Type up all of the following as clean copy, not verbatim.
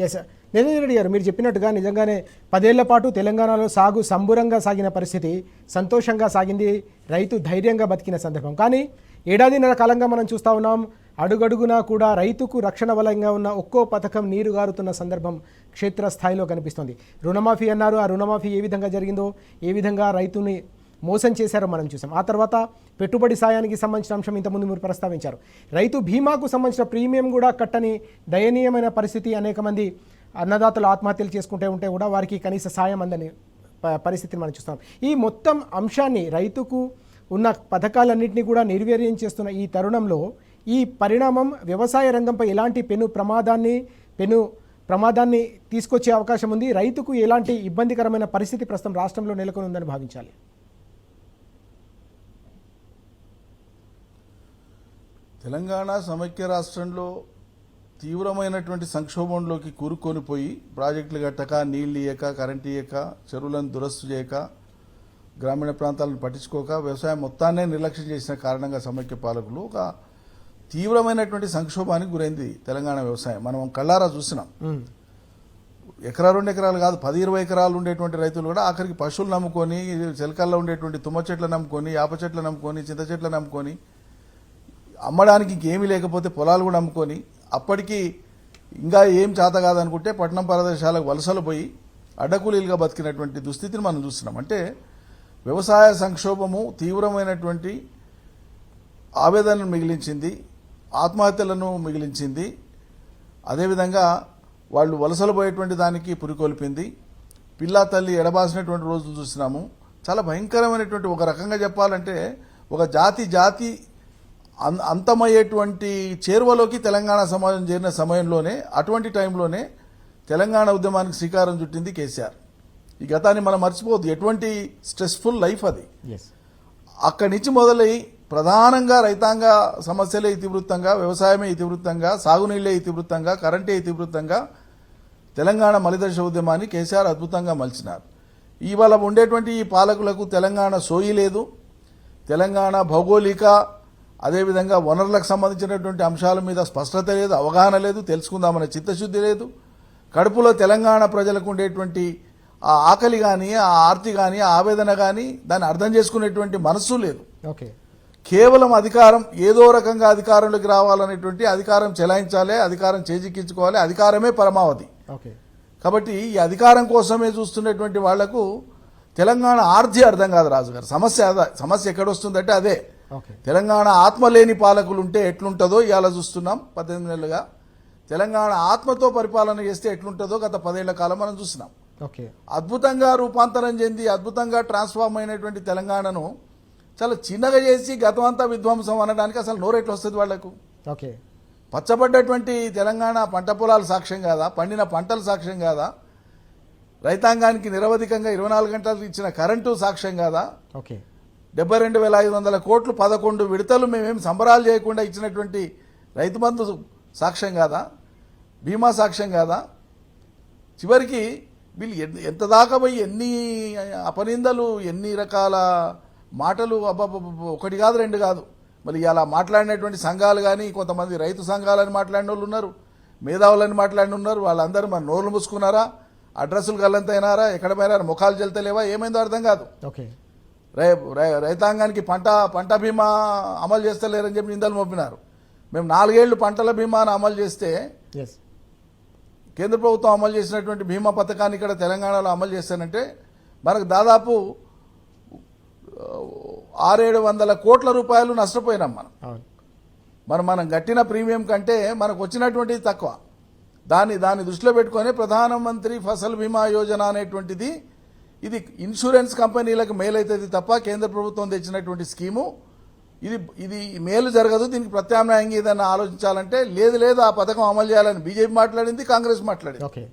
Yes Niranjan Reddy గారు, మీరు చెప్పినట్టుగా నిజంగానే 10 ఏళ్ల పాటు తెలంగాణలో సాగు సంబురంగా సాగిన పరిస్థితి, సంతోషంగా సాగింది, రైతు ధైర్యంగా బతికిన సందర్భం. కానీ ఏడాదిన్నర కాలంగా మనం చూస్తూ ఉన్నాం, అడుగడుగునా కూడా రైతుకు రక్షణ వలయంగా ఉన్న ఒక్కో పథకం నీరు గారుతున్న సందర్భం క్షేత్రస్థాయిలో కనిపిస్తుంది. రుణమాఫీ అన్నారు, ఆ రుణమాఫీ ఏ విధంగా జరిగిందో, ఏ విధంగా రైతుని మోసం చేశారో మనం చూసాం. ఆ తర్వాత పెట్టుబడి సాయానికి సంబంధించిన అంశం ఇంతకుముందు మీరు ప్రస్తావించారు. రైతు బీమాకు సంబంధించిన ప్రీమియం కూడా కట్టని దయనీయమైన పరిస్థితి, అనేక మంది అన్నదాతలు ఆత్మహత్యలు చేసుకుంటూ ఉంటే కూడా వారికి కనీస సాయం అందని పరిస్థితిని మనం చూస్తాం. ఈ మొత్తం అంశాన్ని, రైతుకు ఉన్న పథకాలన్నింటినీ కూడా నిర్వీర్యం చేస్తున్న ఈ తరుణంలో ఈ పరిణామం వ్యవసాయ రంగంపై ఎలాంటి పెను ప్రమాదాన్ని తీసుకొచ్చే అవకాశం ఉంది? రైతుకు ఎలాంటి ఇబ్బందికరమైన పరిస్థితి ప్రస్తుతం రాష్ట్రంలో నెలకొని ఉందని భావించాలి? తెలంగాణ సమైక్య రాష్ట్రంలో తీవ్రమైనటువంటి సంక్షోభంలోకి కూరుకొని పోయి ప్రాజెక్టులు కట్టక, నీళ్లు ఇయ్యక, కరెంటు ఇయ్యక, చెరువులను దురస్తు చేయక, గ్రామీణ ప్రాంతాలను పట్టించుకోక, వ్యవసాయం మొత్తాన్నే నిర్లక్ష్యం చేసిన కారణంగా సమైక్య పాలకులు ఒక తీవ్రమైనటువంటి సంక్షోభానికి గురైంది తెలంగాణ వ్యవసాయం. మనం కళ్ళారా చూసినాం. ఎకరా 2 ఎకరాలు కాదు, 10-20 ఎకరాలు ఉండేటువంటి రైతులు కూడా ఆఖరికి పశువులు నమ్ముకొని, చెలకల్లో ఉండేటువంటి తుమ్మ చెట్లు నమ్ముకొని, యాప చెట్లు నమ్ముకొని, చింత చెట్లు నమ్ముకొని, అమ్మడానికి ఇంకేమీ లేకపోతే పొలాలు కూడా అమ్ముకొని, అప్పటికి ఇంకా ఏం చేత కాదనుకుంటే పట్టణం ప్రదేశాలకు వలసలు పోయి అడ్డకూలీలుగా బతికినటువంటి దుస్థితిని మనం చూస్తున్నాం. అంటే వ్యవసాయ సంక్షోభము తీవ్రమైనటువంటి ఆవేదనను మిగిలించింది, ఆత్మహత్యలను మిగిలించింది. అదేవిధంగా వాళ్ళు వలసలు పోయేటువంటి దానికి పురికొల్పింది. పిల్లా తల్లి ఎడబాసినటువంటి రోజులు చూసినాము. చాలా భయంకరమైనటువంటి, ఒక రకంగా చెప్పాలంటే ఒక జాతి అంతమయ్యేటువంటి చేరువలోకి తెలంగాణ సమాజం చేరిన సమయంలోనే, అటువంటి టైంలోనే తెలంగాణ ఉద్యమానికి శ్రీకారం చుట్టింది కేసీఆర్. ఈ గతాన్ని మనం మర్చిపోవద్దు. ఎటువంటి స్ట్రెస్ఫుల్ లైఫ్ అది. అక్కడి నుంచి మొదలై ప్రధానంగా రైతాంగ సమస్యలే ఇతివృత్తంగా, వ్యవసాయమే ఇతివృత్తంగా, సాగునీళ్లే ఇతివృత్తంగా, కరెంటే ఇతివృత్తంగా తెలంగాణ మలిదశ ఉద్యమాన్ని కేసీఆర్ అద్భుతంగా మలిచినారు. ఇవాళ ఉండేటువంటి ఈ పాలకులకు తెలంగాణ సోయి లేదు, తెలంగాణ భౌగోళిక అదేవిధంగా వనరులకు సంబంధించినటువంటి అంశాల మీద స్పష్టత లేదు, అవగాహన లేదు, తెలుసుకుందామనే చిత్తశుద్ధి లేదు. కడుపులో తెలంగాణ ప్రజలకు ఉండేటువంటి ఆ ఆకలి కానీ, ఆ ఆర్తి కానీ, ఆ ఆవేదన కానీ దాన్ని అర్థం చేసుకునేటువంటి మనస్సు లేదు. కేవలం అధికారం, ఏదో రకంగా అధికారంలోకి రావాలనేటువంటి, అధికారం చెలాయించాలి, అధికారం చేజిక్కించుకోవాలి, అధికారమే పరమావధి. కాబట్టి ఈ అధికారం కోసమే చూస్తున్నటువంటి వాళ్లకు తెలంగాణ ఆర్తి అర్థం కాదు రాజుగారు. సమస్య ఎక్కడొస్తుందంటే అదే. తెలంగాణ ఆత్మ లేని పాలకులు ఉంటే ఎట్లుంటుందో ఇవాళ చూస్తున్నాం. 18 నెలలుగా తెలంగాణ ఆత్మతో పరిపాలన చేస్తే ఎట్లుంటుందో గత 10 ఏళ్ల కాలం మనం చూసినాం. అద్భుతంగా రూపాంతరం చెంది, అద్భుతంగా ట్రాన్స్ఫార్మ్ అయినటువంటి తెలంగాణను చాలా చిన్నగా చేసి గతం అంతా విధ్వంసం అనడానికి అసలు నోరెట్లు వస్తుంది వాళ్లకు? పచ్చబడ్డటువంటి తెలంగాణ పంట పొలాలు సాక్ష్యం కాదా? పండిన పంటలు సాక్ష్యం కాదా? రైతాంగానికి నిరవధికంగా 24 గంటలు ఇచ్చిన కరెంటు సాక్ష్యం కాదా? 72,500 కోట్లు 11 విడతలు మేమేం సంబరాలు చేయకుండా ఇచ్చినటువంటి రైతు బంధు సాక్ష్యం కాదా? బీమా సాక్ష్యం కాదా? చివరికి వీళ్ళు ఎంత దాకా పోయి ఎన్ని అపనిందలు, ఎన్ని రకాల మాటలు, ఒకటి కాదు, 2 కాదు. మరి ఇలా మాట్లాడినటువంటి సంఘాలు కానీ, కొంతమంది రైతు సంఘాలని మాట్లాడిన వాళ్ళు ఉన్నారు, మేధావులని మాట్లాడిన ఉన్నారు. వాళ్ళందరూ మన నోర్లు మూసుకున్నారా? అడ్రస్సులు గల్లంతైనారా? ఎక్కడ పోయినారా? ముఖాలు చెల్తలేవా? ఏమైందో అర్థం కాదు. రైతాంగానికి పంట బీమా అమలు చేస్తలేరని చెప్పి నిందలు మోపినారు. మేము 4 ఏళ్లు పంటల బీమాను అమలు చేస్తే, కేంద్ర ప్రభుత్వం అమలు చేసినటువంటి బీమా పథకాన్ని ఇక్కడ తెలంగాణలో అమలు చేస్తానంటే మనకు దాదాపు 600-700 కోట్ల రూపాయలు నష్టపోయినాం మనం కట్టిన ప్రీమియం కంటే మనకు వచ్చినటువంటిది తక్కువ. దాన్ని దృష్టిలో పెట్టుకుని ప్రధానమంత్రి ఫసల్ బీమా యోజన అనేటువంటిది, ఇది ఇన్సూరెన్స్ కంపెనీలకు మేలైతుంది తప్ప కేంద్ర ప్రభుత్వం తెచ్చినటువంటి స్కీము ఇది మేలు జరగదు. దీనికి ప్రత్యామ్నాయంగా ఏదైనా ఆలోచించాలంటే లేదు ఆ పథకం అమలు చేయాలని బీజేపీ మాట్లాడింది, కాంగ్రెస్ మాట్లాడింది.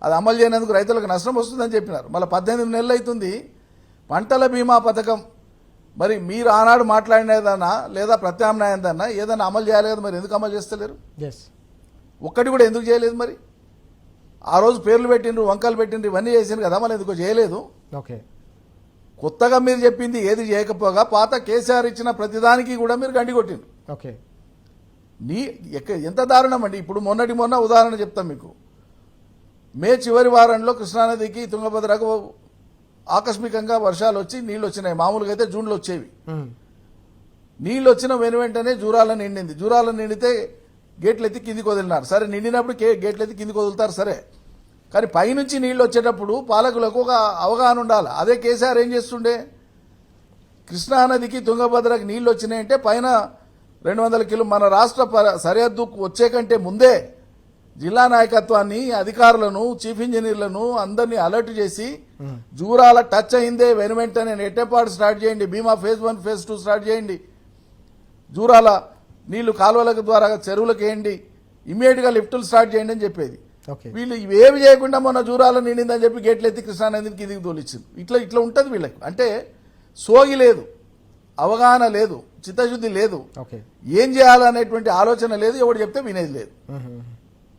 అది అమలు చేయనందుకు రైతులకు నష్టం వస్తుందని చెప్పినారు. మళ్ళీ 18 నెలలు అవుతుంది పంటల బీమా పథకం. మరి మీరు ఆనాడు మాట్లాడినదన్నా లేదా ప్రత్యామ్నాయందన్నా ఏదైనా అమలు చేయాలి కదా, మరి ఎందుకు అమలు చేస్తలేరు? ఒక్కటి కూడా ఎందుకు చేయలేదు? మరి ఆ రోజు పేర్లు పెట్టిండ్రు, వంకలు పెట్టిండ్రు, ఇవన్నీ చేసిండ్రు కదా, మళ్ళీ ఎందుకో చేయలేదు? కొత్తగా మీరు చెప్పింది ఏది చేయకపోగా పాత కేసీఆర్ ఇచ్చిన ప్రతిదానికి కూడా మీరు గండి కొట్టిండ్రు. ఎంత దారుణం అండి. ఇప్పుడు మొన్న ఉదాహరణ చెప్తాం మీకు. మే చివరి వారంలో కృష్ణానదికి తుంగభద్రకు ఆకస్మికంగా వర్షాలు వచ్చి నీళ్లు వచ్చినాయి. మామూలుగా అయితే జూన్లో వచ్చేవి. నీళ్లు వచ్చిన వెంటనే జూరాల నిండింది. జూరాల నిండితే గేట్లు ఎత్తి కిందికి వదిలినారు. సరే, నిండినప్పుడు గేట్లు ఎత్తి కిందికి వదులుతారు, సరే. కానీ పైనుంచి నీళ్లు వచ్చేటప్పుడు పాలకులకు ఒక అవగాహన ఉండాలి. అదే కేసీఆర్ ఏం చేస్తుండే, కృష్ణానదికి తుంగభద్రకి నీళ్లు వచ్చినాయంటే పైన 200 కిలో మన రాష్ట్ర సరిహద్దు వచ్చే కంటే ముందే జిల్లా నాయకత్వాన్ని, అధికారులను, చీఫ్ ఇంజనీర్లను అందరినీ అలర్ట్ చేసి జూరాల టచ్ అయిందే వెంటనే నెట్టేపాటు స్టార్ట్ చేయండి, భీమా ఫేజ్ 1 ఫేజ్ 2 స్టార్ట్ చేయండి, జూరాల నీళ్లు కాలువల ద్వారా చెరువులకు వేయండి, ఇమ్మీడియట్ గా లిఫ్టులు స్టార్ట్ చేయండి అని చెప్పేది. వీళ్ళు ఇవేమి చేయకుండా మొన్న జూరాల నిండిందని చెప్పి గేట్లు ఎత్తి కృష్ణానదిని కిందికి తోలిచ్చింది. ఇట్లా ఉంటది వీళ్ళకి. అంటే సోగి లేదు, అవగాహన లేదు, చిత్తశుద్ధి లేదు, ఏం చేయాలనేటువంటి ఆలోచన లేదు, ఎవడు చెప్తే వినేది లేదు.